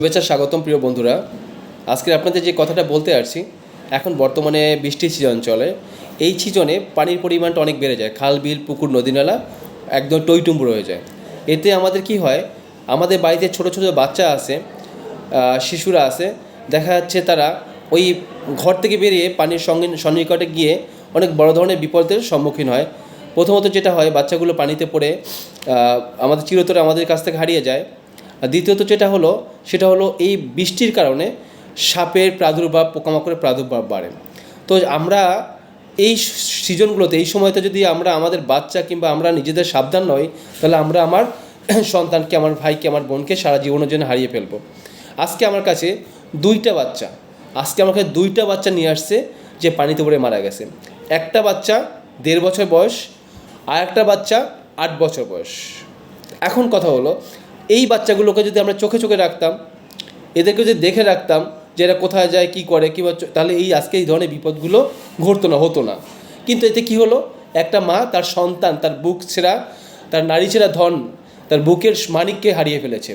শুভেচ্ছা স্বাগতম প্রিয় বন্ধুরা। আজকে আপনাদের যে কথাটা বলতে আসছি, এখন বর্তমানে বৃষ্টির সিজন চলে। এই সিজনে পানির পরিমাণটা অনেক বেড়ে যায়, খাল বিল পুকুর নদী নালা একদম টইটুম্বুর হয়ে যায়। এতে আমাদের কি হয়, আমাদের বাড়িতে ছোট ছোট বাচ্চা আছে, শিশুরা আছে, দেখা যাচ্ছে তারা ওই ঘর থেকে বেরিয়ে পানির সন্নিকটে গিয়ে অনেক বড় ধরনের বিপদের সম্মুখীন হয়। প্রথমত যেটা হয়, বাচ্চাগুলো পানিতে পড়ে আমাদের চিরতরে আমাদের কাছ থেকে হারিয়ে যায়। আর দ্বিতীয়ত সেটা হলো এই বৃষ্টির কারণে সাপের প্রাদুর্ভাব, পোকামাকড়ের প্রাদুর্ভাব বাড়ে। তো আমরা এই সিজনগুলোতে, এই সময়তে যদি আমরা আমাদের বাচ্চা কিংবা আমরা নিজেদের সাবধান নই, তাহলে আমরা আমার সন্তানকে, আমার ভাইকে, আমার বোনকে সারা জীবনের জন্য হারিয়ে ফেলবো। আজকে আমার কাছে দুইটা বাচ্চা নিয়ে আসছে যে পানিতে পড়ে মারা গেছে। একটা বাচ্চা 1.5 বছর বয়স, আর একটা বাচ্চা 8 বছর বয়স। এখন কথা হলো, এই বাচ্চাগুলোকে যদি আমরা চোখে চোখে রাখতাম, এদেরকে যদি দেখে রাখতাম যে এরা কোথায় যায়, কী করে, তাহলে আজকে এই ধরনের বিপদগুলো হতো না। কিন্তু এতে কি হলো, একটা মা তার সন্তান, তার বুক ছেঁড়া, তার নারী ছেঁড়া ধন, তার বুকের মানিককে হারিয়ে ফেলেছে।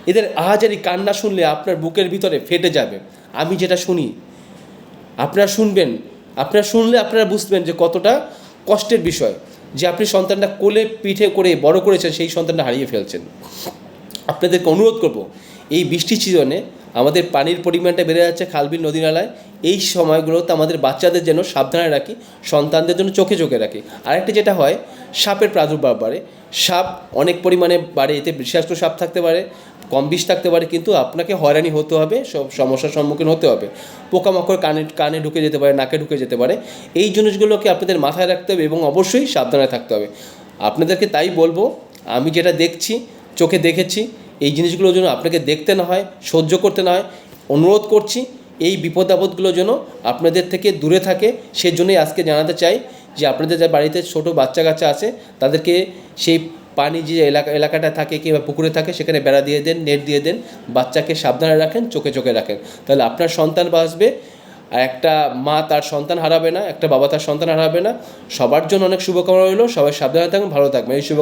এদের আহাজারি কান্না শুনলে আপনার বুকের ভিতরে ফেটে যাবে। আমি যেটা শুনি, আপনারা শুনবেন, আপনারা শুনলে আপনারা বুঝবেন যে কতটা কষ্টের বিষয় যে আপনি সন্তানটা কোলে পিঠে করে বড় করেছেন, সেই সন্তানটা হারিয়ে ফেলছেন। আপনাদেরকে অনুরোধ করব, এই বৃষ্টির সিজনে আমাদের পানির পরিমাণটা বেড়ে যাচ্ছে খালবিল নদী নালায়। এই সময়গুলোতে আমাদের বাচ্চাদের যেন সাবধানে রাখি, সন্তানদের জন্য চোখে চোখে রাখি। আরেকটা যেটা হয়, সাপের প্রাদুর্ভাব বাড়ে। সাপ অনেক পরিমাণে বাড়ে, এতে বিষাক্ত সাপ থাকতে পারে, কম বিষ থাকতে পারে, কিন্তু আপনাকে হয়রানি হতে হবে, সব সমস্যার সম্মুখীন হতে হবে। পোকামাকড় কানে ঢুকে যেতে পারে, নাকে ঢুকে যেতে পারে। এই জিনিসগুলোকে আপনাদের মাথায় রাখতে হবে এবং অবশ্যই সাবধানে থাকতে হবে। আপনাদেরকে তাই বলবো, আমি যেটা দেখছি, চোখে দেখেছি, এই জিনিসগুলোর জন্য আপনাকে দেখতে না হয়, সহ্য করতে না হয়, অনুরোধ করছি এই বিপদ আপদগুলো যেন আপনাদের থেকে দূরে থাকে। সেজন্যই আজকে জানাতে চাই যে আপনাদের যে বাড়িতে ছোটো বাচ্চা কাচ্চা আছে, তাদেরকে সেই পানি যে এলাকাটা থাকে কিংবা পুকুরে থাকে, সেখানে বেড়া দিয়ে দেন, নেট দিয়ে দেন, বাচ্চাকে সাবধানে রাখেন, চোখে চোখে রাখেন। তাহলে আপনার সন্তান বাঁচবে, আর একটা মা তার সন্তান হারাবে না, একটা বাবা তার সন্তান হারাবে না। সবার জন্য অনেক শুভকামনা রইল। সবাই সাবধানে থাকুন, ভালো থাকবেন। এই শুভ